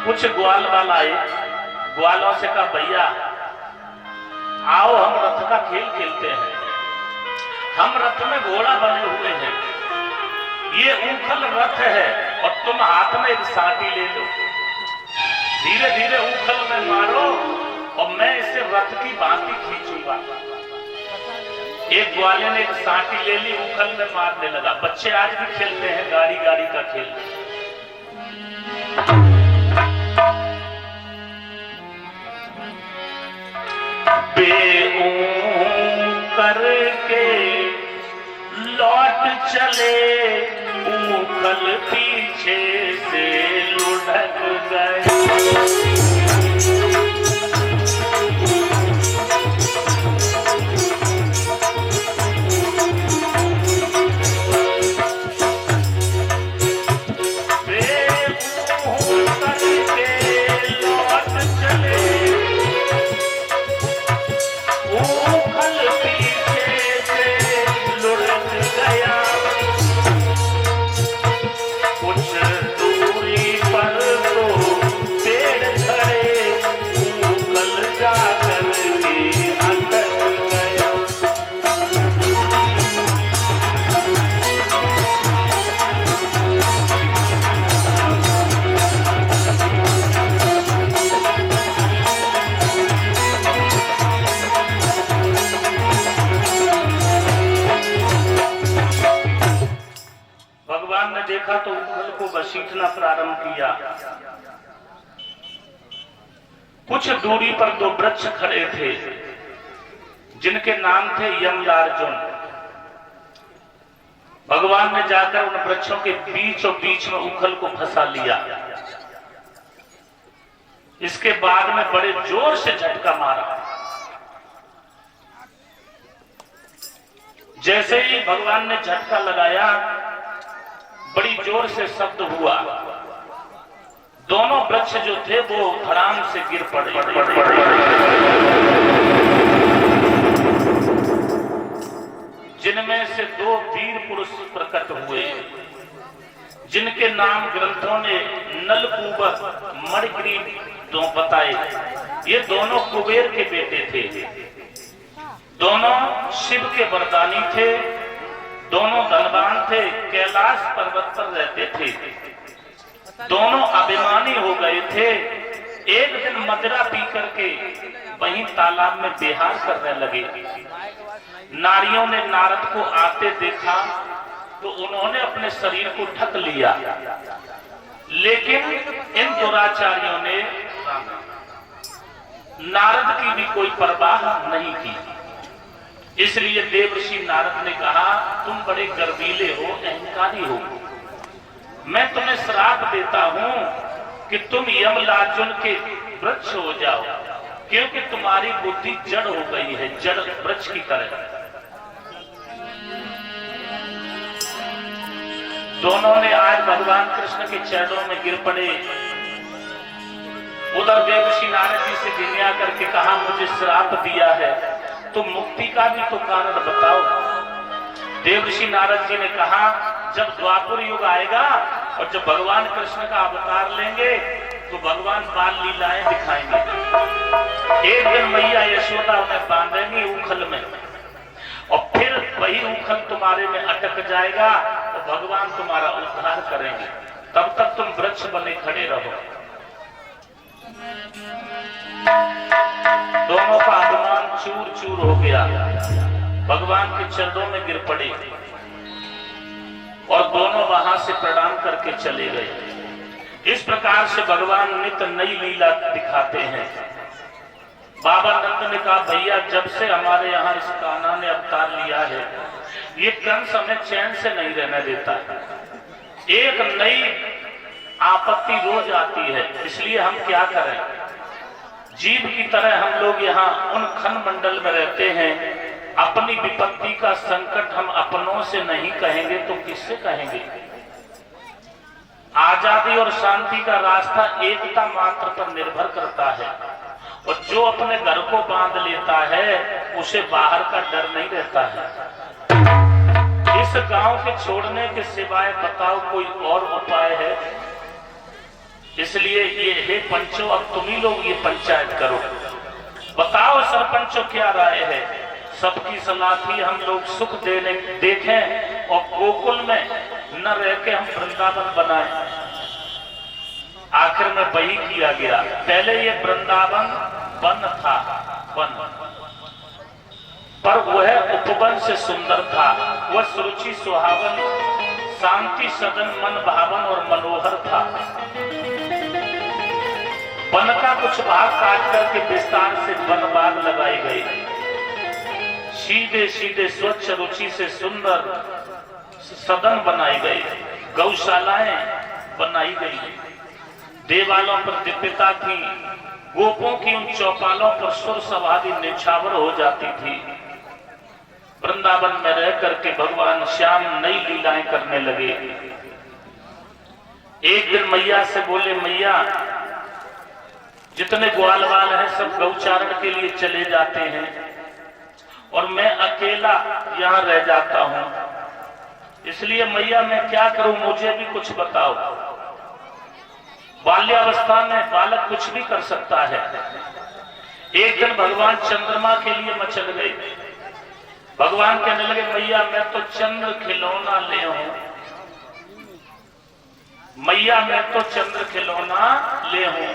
कुछ ग्वाल वाला आए, ग्वालों से कहा भैया आओ हम रथ का खेल खेलते हैं। हम रथ में घोड़ा बने हुए हैं, ये ऊखल रथ है और तुम हाथ में एक साटी ले लो, धीरे धीरे ऊखल में मारो और मैं इसे रथ की भांति खींचूंगा। एक ग्वाले ने एक साटी ले ली, ऊखल में मारने लगा। बच्चे आज भी खेलते हैं गाड़ी गाड़ी का खेल। करके लौट चले, ऊखल पीछे से लुढ़क गए। देखा तो ऊखल को घसीटना प्रारंभ किया। कुछ दूरी पर दो वृक्ष खड़े थे जिनके नाम थे यमलार्जुन। भगवान ने जाकर उन वृक्षों के बीचों बीच में ऊखल को फंसा लिया। इसके बाद में बड़े जोर से झटका मारा। जैसे ही भगवान ने झटका लगाया, बड़ी जोर से शब्द हुआ। दोनों वृक्ष जो थे वो धड़ाम से गिर पड़े। जिनमें से दो वीर पुरुष प्रकट हुए, जिनके नाम ग्रंथों ने नलकूबर मणिग्रीव बताए। ये दोनों कुबेर के बेटे थे, दोनों शिव के वरदानी थे, दोनों धनवान थे, कैलाश पर्वत पर रहते थे, दोनों अभिमानी हो गए थे। एक दिन मदिरा पी करके वहीं तालाब में विहार करने लगे। नारियों ने नारद को आते देखा तो उन्होंने अपने शरीर को ढक लिया, लेकिन इन दुराचारियों ने नारद की भी कोई परवाह नहीं की। इसलिए देवर्षि नारद ने कहा, तुम बड़े गर्वीले हो, अहंकारी हो, मैं तुम्हें श्राप देता हूं कि तुम यमलार्जुन के वृक्ष हो जाओ, क्योंकि तुम्हारी बुद्धि जड़ हो गई है, जड़ वृक्ष की तरह। दोनों ने आज भगवान कृष्ण के चरणों में गिर पड़े। उधर देवर्षि नारद जी से गिन्या करके कहा, मुझे श्राप दिया है, तो मुक्ति का भी तो कारण बताओ। देवर्षि नारद जी ने कहा, जब द्वापर युग आएगा और जब भगवान कृष्ण का अवतार लेंगे तो भगवान बाल लीलाएं दिखाएंगे। एक दिन मैया यशोदा उन्हें बांधेंगी ऊखल में, और फिर वही ऊखल तुम्हारे में अटक जाएगा और भगवान तुम्हारा उद्धार करेंगे। तब तक तुम वृक्ष बने खड़े रहो। दोनों का अभिमान चूर चूर हो गया, भगवान के चरणों में गिर पड़े और दोनों वहां से प्रणाम करके चले गए। इस प्रकार से भगवान नित्य नई लीला दिखाते हैं। बाबा नंद ने कहा, भैया जब से हमारे यहाँ इस कान्हा ने अवतार लिया है, ये कंस हमें चैन से नहीं रहने देता। एक नई आपत्ति रोज आती है, इसलिए हम क्या करें। जीव की तरह हम लोग यहाँ उन खन मंडल में रहते हैं। अपनी विपत्ति का संकट हम अपनों से नहीं कहेंगे तो किससे कहेंगे। आजादी और शांति का रास्ता एकता मात्र पर निर्भर करता है, और जो अपने घर को बांध लेता है उसे बाहर का डर नहीं रहता है। इस गांव के छोड़ने के सिवाय बताओ कोई और उपाय है। इसलिए ये हे पंचों, अब तुम ही लोग ये पंचायत करो, बताओ सरपंचों क्या राय है। सबकी सलाह थी हम लोग सुख देखें और गोकुल में न रह के हम वृंदावन बनाएं। आखिर में वही किया गया। पहले ये वृंदावन वन था, वन, पर वह उपवन से सुंदर था। वह सुरुचि सुहावन, शांति सदन, मन भावन और मनोहर था। वन का कुछ भाग काट करके विस्तार से वन बाग लगाई गई। सीधे सीधे स्वच्छ रुचि से सुंदर सदन बनाई गई, गौशालाएं बनाई गई, देवालों पर दिव्यता थी, गोपों की उन चौपालों पर सुर समाधि निछावर हो जाती थी। वृंदावन में रह करके भगवान श्याम नई लीलाएं करने लगे। एक दिन मैया से बोले, मैया जितने ग्वाल वाल हैं सब गौचारण के लिए चले जाते हैं और मैं अकेला यहाँ रह जाता हूँ, इसलिए मैया मैं क्या करूं, मुझे भी कुछ बताओ। बाल्यावस्था में बालक कुछ भी कर सकता है। एक दिन भगवान चंद्रमा के लिए मचल गए। भगवान कहने लगे, मैया मैं तो चंद्र खिलौना ले हूं, मैया मैं तो चंद्र खिलौना ले हूं।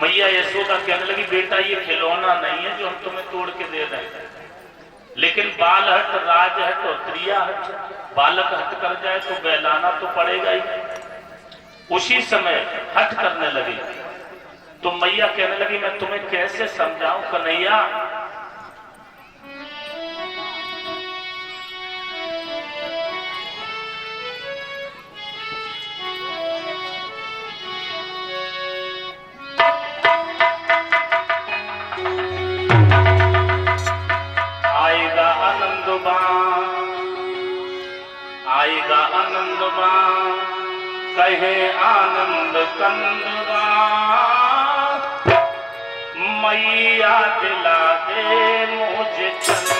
मैया यशोदा कहने लगी, बेटा ये खिलौना नहीं है जो हम तुम्हें तोड़ के दे रहे हैं, लेकिन बाल हट, राज हट और त्रिया हट, बालक हट कर जाए तो बहलाना तो पड़ेगा ही। उसी समय हट करने लगी तो मैया कहने लगी, मैं तुम्हें कैसे समझाऊं कन्हैया, आएगा आनंदवा, कहे आनंद कंदवा, मैया दिला दे मुझे चंद्रमा।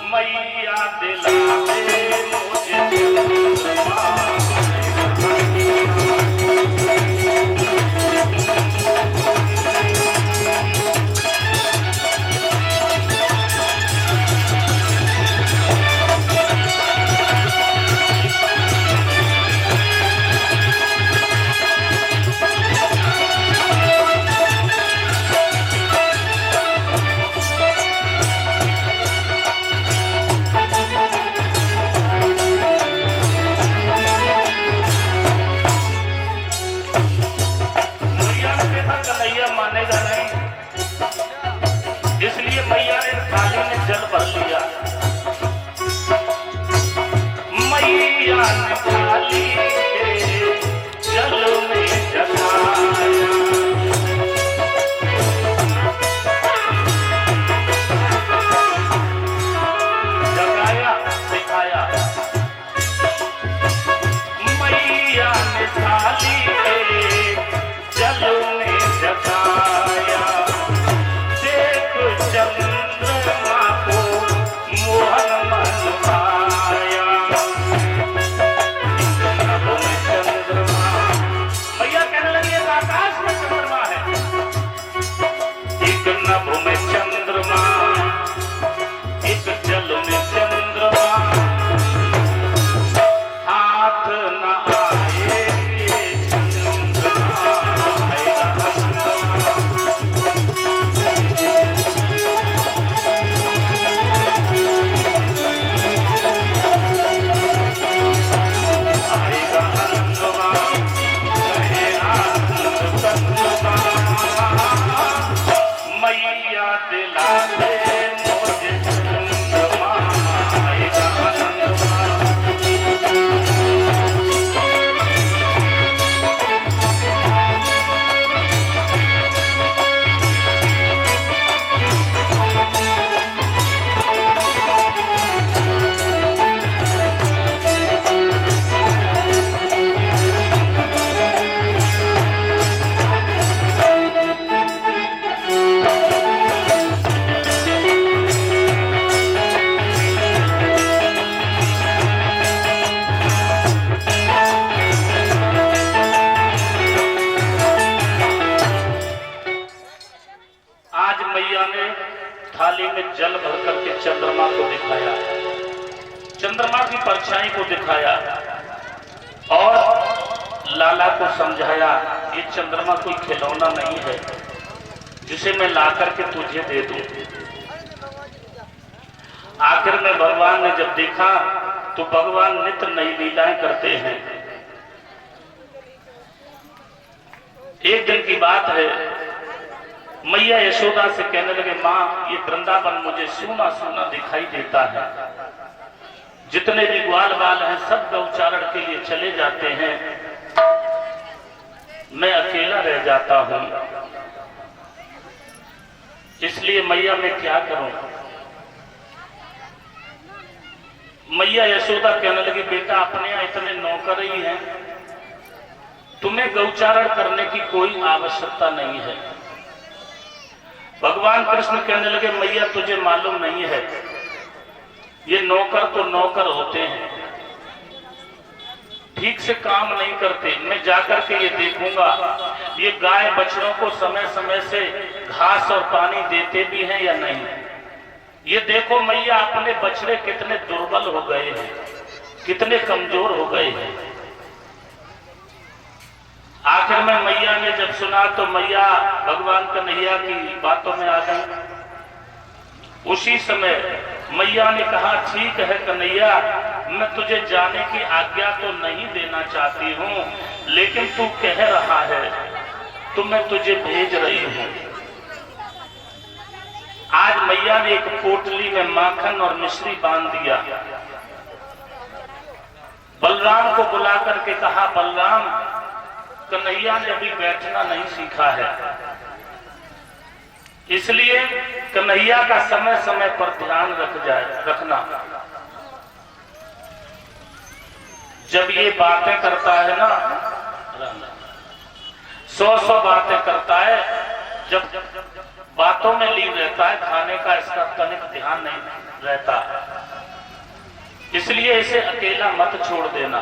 मैया दिला दे मुझे थाली में जल भर करके चंद्रमा को दिखाया, चंद्रमा की परछाई को दिखाया और लाला को समझाया ये चंद्रमा कोई खिलौना नहीं है जिसे मैं ला करके तुझे दे दूं। आखिर में भगवान ने जब देखा तो भगवान नित्य नई लीलाएं करते हैं। एक दिन की बात है, मैया यशोदा से कहने लगे, माँ ये वृंदावन मुझे सूना सूना दिखाई देता है, जितने भी ग्वाल बाल हैं सब गौचारण के लिए चले जाते हैं, मैं अकेला रह जाता हूं, इसलिए मैया मैं क्या करूं। मैया यशोदा कहने लगी, बेटा अपने यहाँ इतने नौकर ही हैं, तुम्हें गौचारण करने की कोई आवश्यकता नहीं है। भगवान कृष्ण कहने लगे, मैया तुझे मालूम नहीं है, ये नौकर तो नौकर होते हैं, ठीक से काम नहीं करते। मैं जाकर के ये देखूंगा ये गाय बछड़ों को समय समय से घास और पानी देते भी हैं या नहीं। ये देखो मैया अपने बछड़े कितने दुर्बल हो गए हैं, कितने कमजोर हो गए हैं। आखिर में मैया ने जब सुना तो मैया भगवान कन्हैया की बातों में आ गई। उसी समय मैया ने कहा, ठीक है कन्हैया, मैं तुझे जाने की आज्ञा तो नहीं देना चाहती हूँ, लेकिन तू कह रहा है तो मैं तुझे भेज रही हूँ। आज मैया ने एक पोटली में माखन और मिश्री बांध दिया। बलराम को बुला करके कहा, बलराम कन्हैया ने अभी बैठना नहीं सीखा है, इसलिए कन्हैया का समय समय पर ध्यान रखना। जब ये बातें करता है ना, 100 बातें करता है, जब बातों में लीन रहता है, खाने का इसका तनिक ध्यान नहीं रहता। इसलिए इसे अकेला मत छोड़ देना,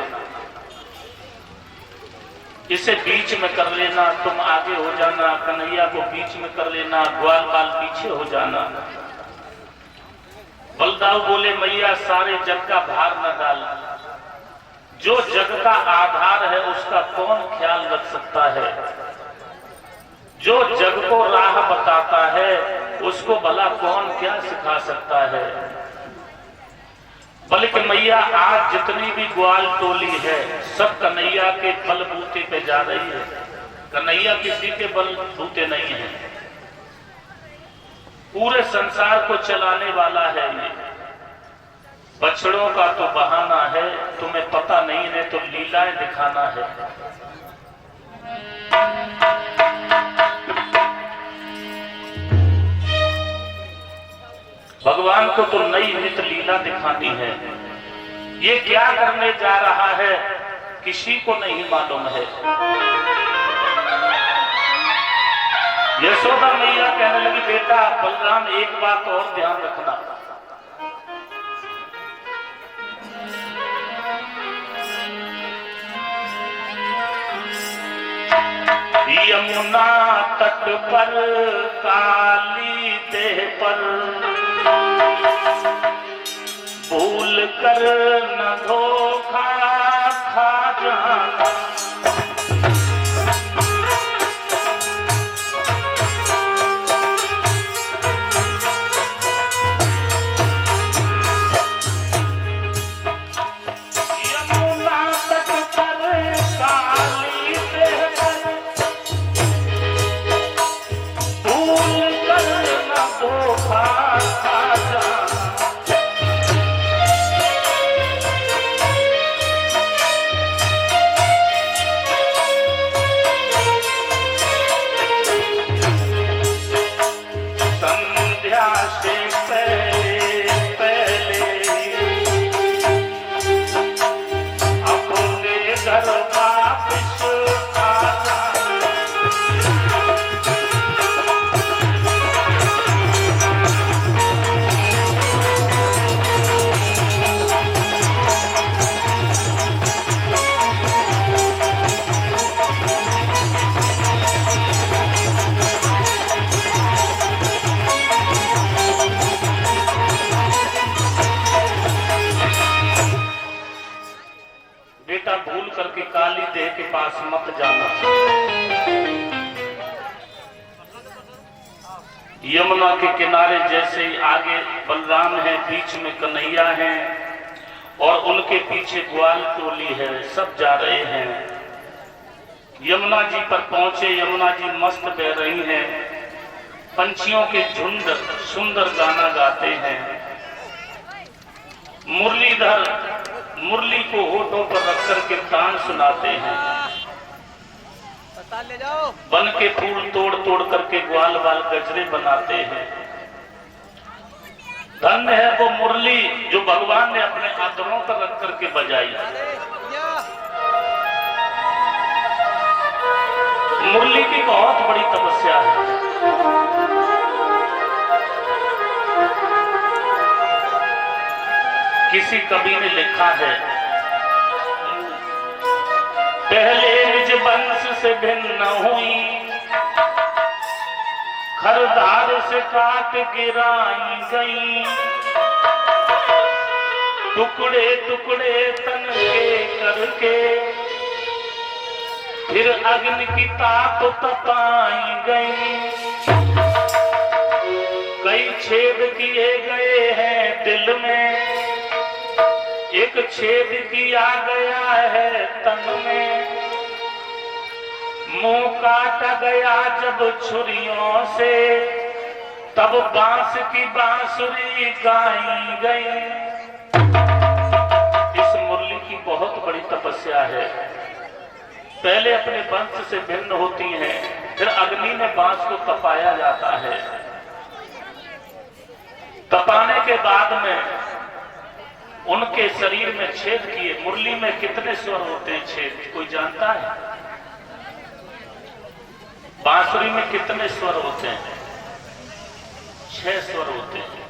इसे बीच में कर लेना, तुम आगे हो जाना, कन्हैया को बीच में कर लेना, ग्वाल बाल पीछे हो जाना। बलदाऊ बोले मैया सारे जग का भार न डाल, जो जग का आधार है उसका कौन ख्याल रख सकता है, जो जग को राह बताता है उसको भला कौन क्या सिखा सकता है। बल्कि मैया आज जितनी भी ग्वाल टोली है सब कन्हैया के बलबूते पे जा रही है, कन्हैया किसी के बलबूते नहीं है, पूरे संसार को चलाने वाला है ये। बछड़ों का तो बहाना है, तुम्हें पता नहीं है तो लीलाएं दिखाना है। भगवान को तो नई नित लीला दिखानी है। ये क्या करने जा रहा है किसी को नहीं मालूम है। यशोदा मैया कहने लगी बेटा बलराम एक बात और ध्यान रखना, यमुना तट पर काली देह पर भूल कर न धोखा खा जाना। भूल करके काली देह के पास मत जाना। यमुना के किनारे जैसे ही आगे बलराम है, बीच में कन्हैया है और उनके पीछे ग्वाल टोली है, सब जा रहे हैं। यमुना जी पर पहुंचे, यमुना जी मस्त बह रही हैं, पंछियों के झुंड सुंदर गाना गाते हैं। मुरलीधर मुरली को होठों पर रख करके तान सुनाते हैं। ले जाओ। बन के फूल तोड़ तोड़ करके ग्वाल बाल गजरे बनाते हैं। धन्य है वो मुरली जो भगवान ने अपने आदरों पर रख करके बजाई। मुरली की बहुत बड़ी तपस्या है। किसी कवि ने लिखा है पहले निज वंश से भिन्न हुई, खरधार से काट गिराई गई, टुकड़े टुकड़े तन के करके फिर अग्नि की ताप तपाई गई। कई छेद किए गए हैं दिल में, एक छेद किया गया है तन में, मुंह काटा गया जब छुरियों से, तब बांस की बांसुरी गाई गई। इस मुरली की बहुत बड़ी तपस्या है। पहले अपने वंश से भिन्न होती हैं, फिर अग्नि में बांस को तपाया जाता है। तपाने के बाद में उनके शरीर में छेद किए। मुरली में कितने स्वर होते हैं छेद कोई जानता है? बांसुरी में कितने स्वर होते हैं? 6 स्वर होते हैं।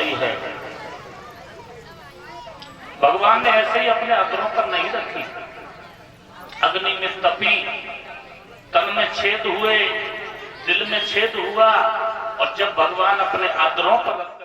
बड़ी है। भगवान ने ऐसे ही अपने अधरों पर नहीं रखी, अग्नि में तपी, तन में छेद हुए, दिल में छेद हुआ, और जब भगवान अपने अधरों पर